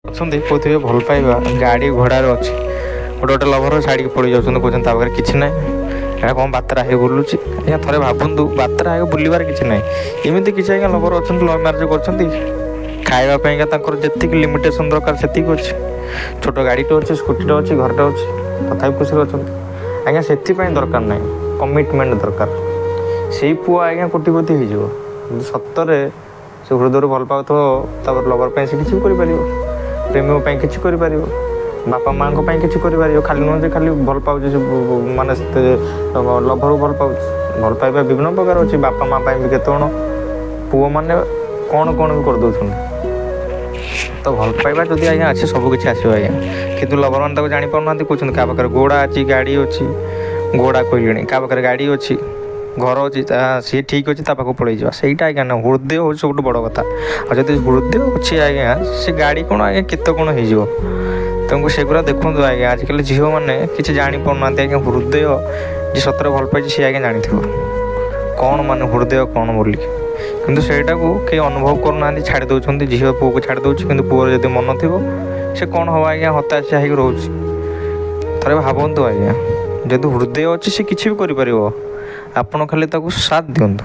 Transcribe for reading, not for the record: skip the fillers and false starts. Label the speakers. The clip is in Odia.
Speaker 1: ଅଛନ୍ତି କହୁଥିବେ ଭଲ ପାଇବା ଗାଡ଼ି ଘୋଡ଼ାରେ ଅଛି, ଗୋଟେ ଗୋଟେ ଲଭର ଛାଡ଼ିକି ପଳେଇ ଯାଉଛନ୍ତି, କହୁଛନ୍ତି ତା ପାଖରେ କିଛି ନାହିଁ, ଏଇଟା କ'ଣ ବାତ୍ରା ହେଇ ବୁଲୁଛି। ଆଜ୍ଞା ଥରେ ଭାବନ୍ତୁ, ବାତ୍ରା ହେଇ ବୁଲିବାରେ କିଛି ନାହିଁ। ଏମିତି କିଛି ଆଜ୍ଞା ଲଭର ଅଛନ୍ତି ଲଭ୍ ମ୍ୟାରେଜ୍ କରୁଛନ୍ତି, ଖାଇବା ପାଇଁକା ତାଙ୍କର ଯେତିକି ଲିମିଟେସନ୍ ଦରକାର ସେତିକି ଅଛି, ଛୋଟ ଗାଡ଼ିଟେ ଅଛି, ସ୍କୁଟିଟେ ଅଛି, ଘରଟେ ଅଛି, ତଥାପି ଖୁସିରେ ଅଛନ୍ତି। ଆଜ୍ଞା ସେଥିପାଇଁ ଦରକାର ନାହିଁ, କମିଟମେଣ୍ଟ ଦରକାର। ସେଇ ପୁଅ ଆଜ୍ଞା କୋଟିପତି ହେଇଯିବ କିନ୍ତୁ ସତରେ ସେ ହୃଦୟରୁ ଭଲ ପାଉଥିବ, ତାପରେ ଲଭର୍ ପାଇଁ ସେ କିଛି କରିପାରିବ, ପ୍ରେମିକ ପାଇଁ କିଛି କରିପାରିବ, ବାପା ମାଆଙ୍କ ପାଇଁ କିଛି କରିପାରିବ। ଖାଲି ନୁହଁ ଯେ ଖାଲି ଭଲ ପାଉଛି ସେ ମାନେ ଲଭରକୁ ଭଲ ପାଉଛି। ଭଲ ପାଇବା ବିଭିନ୍ନ ପ୍ରକାର ଅଛି, ବାପା ମାଆ ପାଇଁ ବି କେତେ କ'ଣ ପୁଅମାନେ କ'ଣ ବି କରିଦେଉଛନ୍ତି। ତ ଭଲ ପାଇବା ଯଦି ଆଜ୍ଞା ଅଛି ସବୁ କିଛି ଆସିବ ଆଜ୍ଞା, କିନ୍ତୁ ଲଭରମାନେ ତାକୁ ଜାଣିପାରୁନାହାନ୍ତି। କହୁଛନ୍ତି କାହା ପାଖରେ ଘୋଡ଼ା ଅଛି, ଗାଡ଼ି ଅଛି, ଘୋଡ଼ା କହିଲେଣି, କାହା ପାଖରେ ଗାଡ଼ି ଅଛି, ଘର ଅଛି, ସିଏ ଠିକ୍ ଅଛି ତା ପାଖକୁ ପଳେଇଯିବା, ସେଇଟା ଆଜ୍ଞା ନା। ହୃଦୟ ହେଉଛି ସବୁଠୁ ବଡ଼ କଥା। ଆଉ ଯଦି ହୃଦୟ ଅଛି ଆଜ୍ଞା, ସେ ଗାଡ଼ି କ'ଣ ଆଜ୍ଞା କେତେ କ'ଣ ହେଇଯିବ। ତେଣୁ ସେଗୁଡ଼ା ଦେଖନ୍ତୁ ଆଜ୍ଞା, ଆଜିକାଲି ଝିଅମାନେ କିଛି ଜାଣିପାରୁନାହାନ୍ତି ଆଜ୍ଞା। ହୃଦୟ ଯିଏ ସତରେ ଭଲ ପାଇଛି ସିଏ ଆଜ୍ଞା ଜାଣିଥିବ କ'ଣ ମାନେ ହୃଦୟ କ'ଣ ବୋଲି, କିନ୍ତୁ ସେଇଟାକୁ କେହି ଅନୁଭବ କରୁନାହାନ୍ତି, ଛାଡ଼ି ଦେଉଛନ୍ତି। ଝିଅ ପୁଅକୁ ଛାଡ଼ି ଦେଉଛି, କିନ୍ତୁ ପୁଅର ଯଦି ମନ ଥିବ ସେ କ'ଣ ହେବ ଆଜ୍ଞା, ହତାଶା ହେଇକି ରହୁଛି। ଥରେ ଭାବନ୍ତୁ ଆଜ୍ଞା, ଯଦି ହୃଦୟ ଅଛି ସେ କିଛି ବି କରିପାରିବ, ଆପଣ ଖାଲି ତାକୁ ସାଥ୍ ଦିଅନ୍ତୁ।